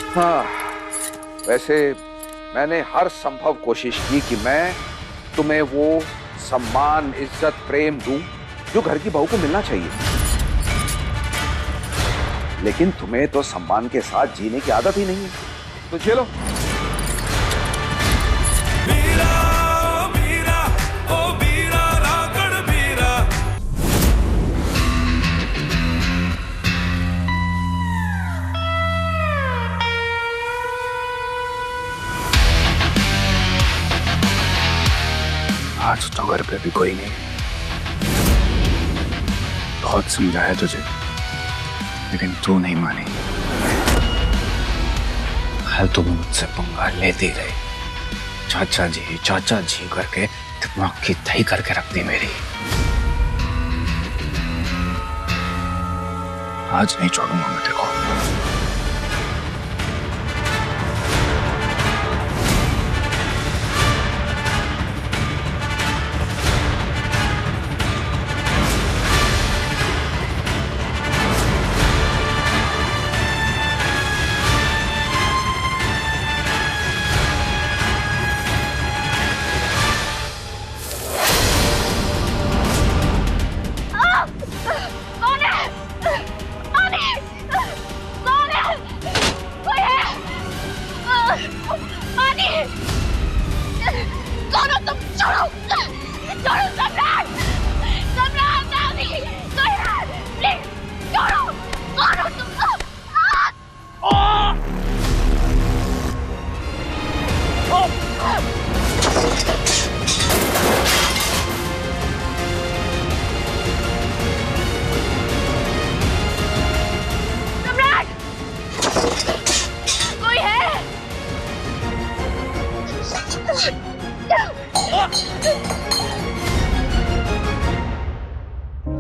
हाँ, वैसे मैंने हर संभव कोशिश की कि मैं तुम्हें वो सम्मान, इज्जत, प्रेम दूं जो घर की बहू को मिलना चाहिए, लेकिन तुम्हें तो सम्मान के साथ जीने की आदत ही नहीं है। तो चलो। आज तो घर पे भी कोई नहीं। बहुत समझाया तुझे, लेकिन तू नहीं मानी। हर तुम मुझसे पंगा लेती रही। चाचा जी करके दिमाग की दही करके रख दी मेरी। आज नहीं छोड़ूंगा मैं देखो।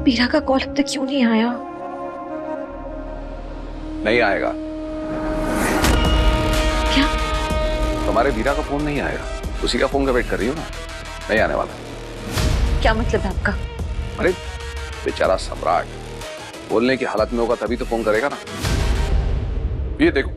वीरा का कॉल अब तक क्यों नहीं आया? नहीं आएगा। क्या? तुम्हारे वीरा का फोन नहीं आएगा, उसी का फोन का वेट कर रही हो ना। नहीं आने वाला। क्या मतलब है आपका? अरे बेचारा सम्राट बोलने की हालत में होगा तभी तो फोन करेगा ना। ये देखो।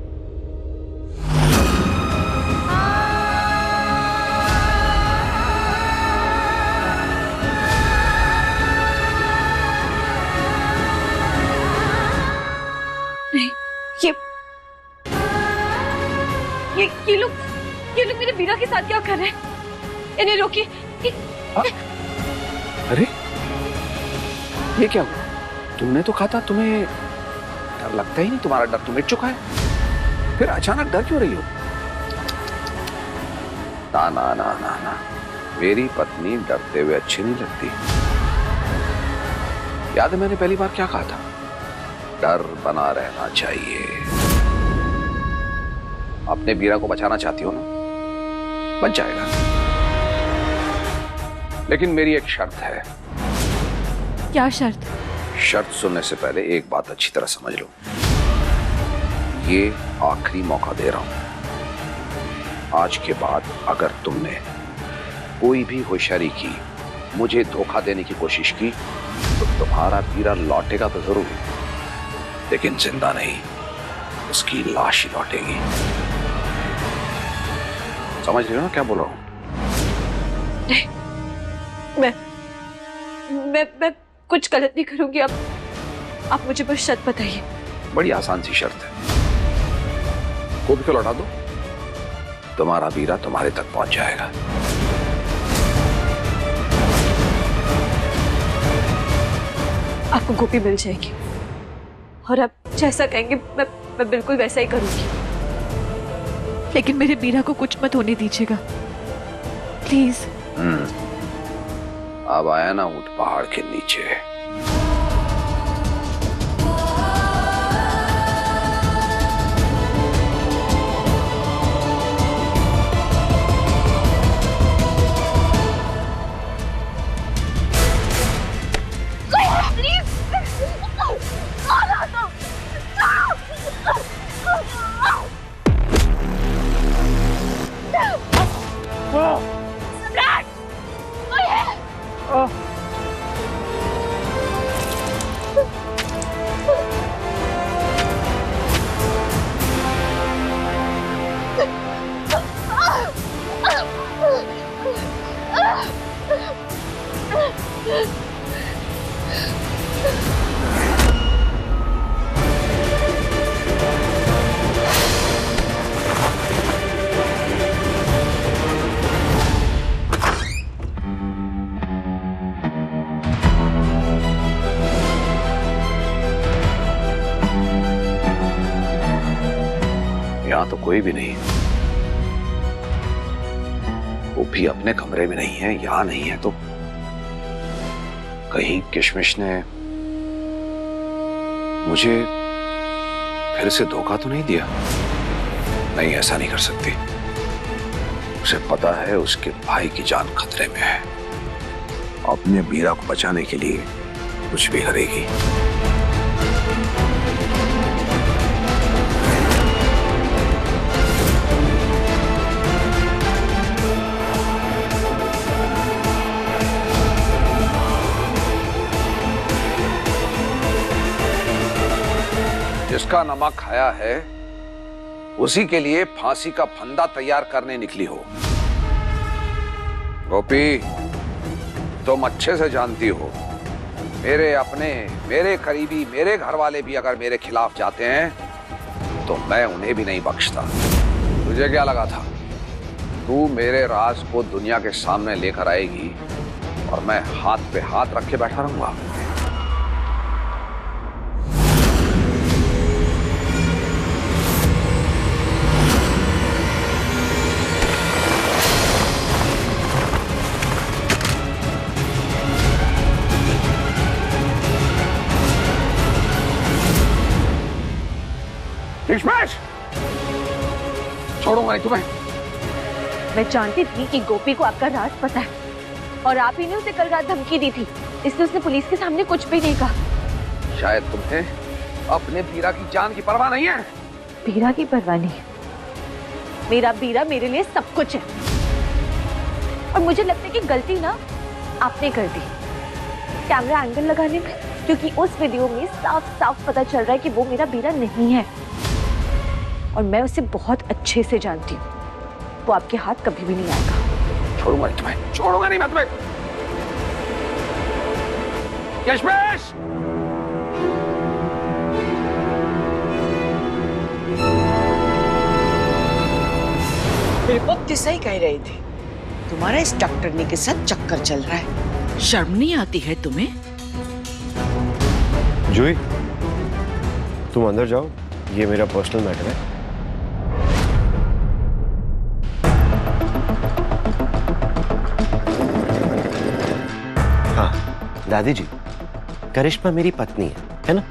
ये लोग मेरे वीरा के साथ क्या कर रहे हैं? इन्हें रोकिए। अरे ये क्या हुआ? तुमने तो कहा था तुम्हें डर लगता ही नहीं, तुम्हारा डर तो मिट चुका है, फिर अचानक डर क्यों रही हो? ना ना ना ना ना, मेरी पत्नी डरते हुए अच्छी नहीं लगती। याद है मैंने पहली बार क्या कहा था? डर बना रहना चाहिए। अपने वीरा को बचाना चाहती हो ना, बच जाएगा, लेकिन मेरी एक शर्त है। क्या शर्त? शर्त सुनने से पहले एक बात अच्छी तरह समझ लो। ये आखिरी मौका दे रहा हूं। आज के बाद अगर तुमने कोई भी होशियारी की, मुझे धोखा देने की कोशिश की, तो तुम्हारा वीरा लौटेगा तो जरूर, लेकिन जिंदा नहीं, उसकी लाश ही लौटेगी। समझ रहे हो ना क्या बोल रहा हूं? नहीं, मैं कुछ गलत नहीं करूंगी। आप मुझे बस शर्त बताइए। बड़ी आसान सी शर्त है, गोपी को लौटा दो, तुम्हारा वीरा तुम्हारे तक पहुंच जाएगा। आपको गोपी मिल जाएगी, और आप जैसा कहेंगे मैं बिल्कुल वैसा ही करूंगी, लेकिन मेरे वीरा को कुछ मत होने दीजिएगा, प्लीज। अब आया ना ऊंट पहाड़ के नीचे। यहाँ तो कोई भी नहीं, वो भी अपने कमरे में नहीं है, यहाँ नहीं है तो कहीं किशमिश ने मुझे फिर से धोखा तो नहीं दिया? नहीं, ऐसा नहीं कर सकती। उसे पता है उसके भाई की जान खतरे में है, अपने बीरा को बचाने के लिए कुछ भी करेगी। जिसका नमक खाया है उसी के लिए फांसी का फंदा तैयार करने निकली हो। गोपी, तुम अच्छे से जानती हो, मेरे अपने, मेरे करीबी, मेरे घर वाले भी अगर मेरे खिलाफ जाते हैं तो मैं उन्हें भी नहीं बख्शता। तुझे क्या लगा था तू मेरे राज को दुनिया के सामने लेकर आएगी और मैं हाथ पे हाथ रख के बैठा रहूंगा? किशमिश, छोड़ूंगा नहीं तुम्हें। मैं जानती थी कि गोपी को आपका राज पता है और आप ही ने उसे कल रात धमकी दी थी, इसलिए उसने पुलिस के सामने कुछ भी नहीं कहा। शायद तुम्हें अपने बीरा की जान की परवाह नहीं है। बीरा की परवाह नहीं? मेरा बीरा मेरे लिए सब कुछ है और मुझे लगता है कि गलती ना आपने कर दी कैमरा एंगल लगाने में, क्योंकि उस वीडियो में साफ साफ पता चल रहा है कि वो मेरा बीरा नहीं है और मैं उसे बहुत अच्छे से जानती हूँ। वो आपके हाथ कभी भी नहीं आएगा। छोड़ूंगा नहीं तुम्हें, छोड़ूंगा नहीं मैं तुम्हें। किशमिश, बिल्कुल सही कह रही थी, तुम्हारा इस डॉक्टरनी के साथ चक्कर चल रहा है। शर्म नहीं आती है तुम्हें? जूही, तुम अंदर जाओ, ये मेरा पर्सनल मैटर है। हाँ दादी जी, करिश्मा मेरी पत्नी है ना?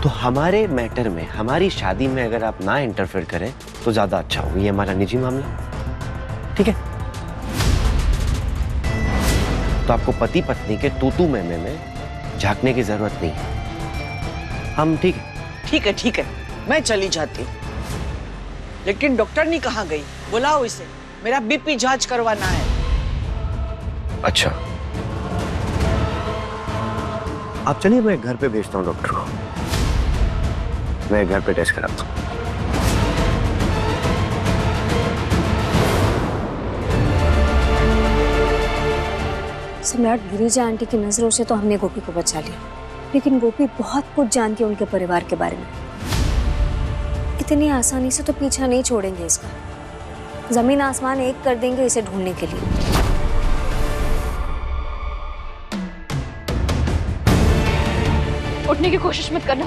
तो हमारे मैटर में, हमारी शादी में अगर आप ना इंटरफेयर करें तो ज्यादा अच्छा होगा। ये हमारा निजी मामला, ठीक है? तो आपको पति पत्नी के तू में झांकने की जरूरत नहीं है। हम ठीक है? ठीक है, मैं चली जाती हूँ, लेकिन डॉक्टर नहीं कहाँ गई? बुलाओ इसे, मेरा बीपी जांच करवाना है। अच्छा, आप चलिए, मैं घर पे भेजता हूँ डॉक्टर को। मैं घर पे टेस्ट कराता हूँ। सम्राट, गिरिजा आंटी की नजरों से तो हमने गोपी को बचा लिया, लेकिन गोपी बहुत कुछ जानती है उनके परिवार के बारे में। इतनी आसानी से तो पीछा नहीं छोड़ेंगे इसका। जमीन आसमान एक कर देंगे इसे ढूंढने के लिए। उठने की कोशिश मत करना,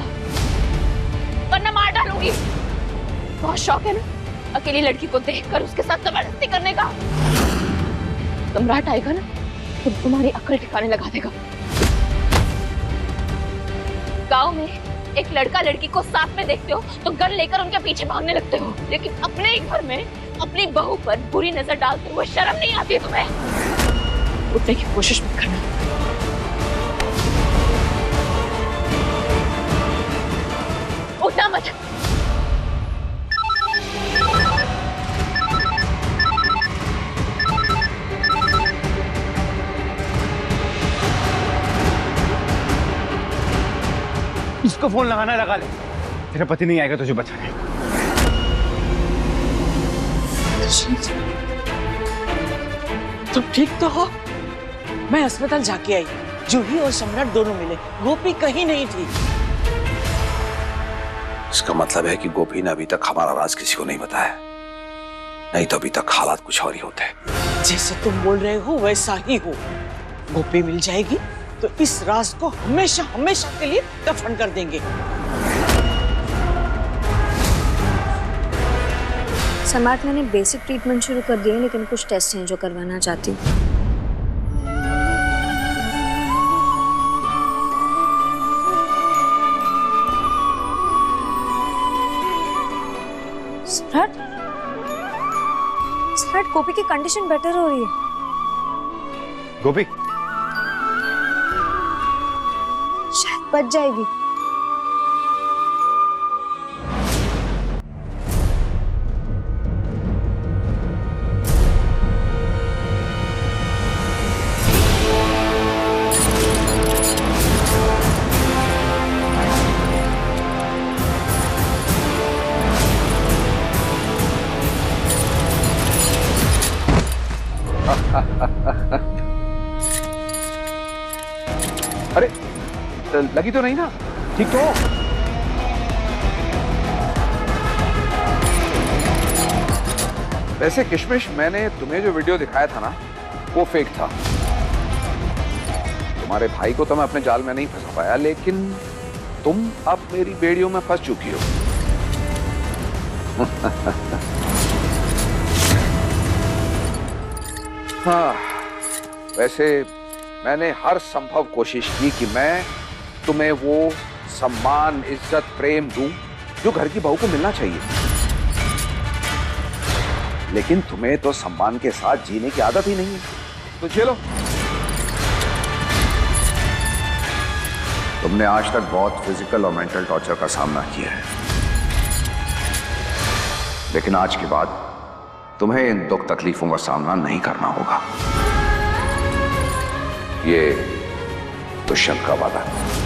वरना मार डालूंगी। बहुत शौक है ना अकेली लड़की को देखकर उसके साथ जबरदस्ती करने का। सम्राट आएगा ना तो तुम्हारी अक्ल ठिकाने लगा देगा। गांव में एक लड़का लड़की को साथ में देखते हो तो गन लेकर उनके पीछे भागने लगते हो, लेकिन अपने ही घर में अपनी बहू पर बुरी नजर डालते हुए शर्म नहीं आती तुम्हें? उठने की कोशिश मत करना। उठना मत। इसको फोन लगाना लगा ले, तेरा पति नहीं आएगा तुझे बचाने। तुम ठीक तो हो? मैं अस्पताल जाके आई, जूही और सम्राट दोनों मिले, गोपी कहीं नहीं थी। इसका मतलब है कि गोपी ने अभी तक हमारा राज किसी को नहीं बताया, नहीं तो अभी तक हालात कुछ और ही होते। जैसे तुम बोल रहे हो वैसा ही हो। गोपी मिल जाएगी तो इस राज को हमेशा हमेशा के लिए दफन कर देंगे। सम्राट, मैंने बेसिक ट्रीटमेंट शुरू कर दिया है, लेकिन कुछ टेस्ट हैं जो करवाना चाहती हूँ। सम्राट, सम्राट, गोपी की कंडीशन बेटर हो रही है। गोपी शायद बच जाएगी। अरे लगी तो नहीं ना? ठीक तो हो? वैसे किशमिश, मैंने तुम्हें जो वीडियो दिखाया था ना, वो फेक था। तुम्हारे भाई को तो मैं अपने जाल में नहीं फंसा पाया, लेकिन तुम अब मेरी बेड़ियों में फंस चुकी हो। हाँ, वैसे मैंने हर संभव कोशिश की कि मैं तुम्हें वो सम्मान, इज्जत, प्रेम दूं जो घर की बहू को मिलना चाहिए, लेकिन तुम्हें तो सम्मान के साथ जीने की आदत ही नहीं है। तो चलो, तुमने आज तक बहुत फिजिकल और मेंटल टॉर्चर का सामना किया है, लेकिन आज के बाद तुम्हें इन दुख तकलीफों का सामना नहीं करना होगा। ये दुष्यंत का वादा है।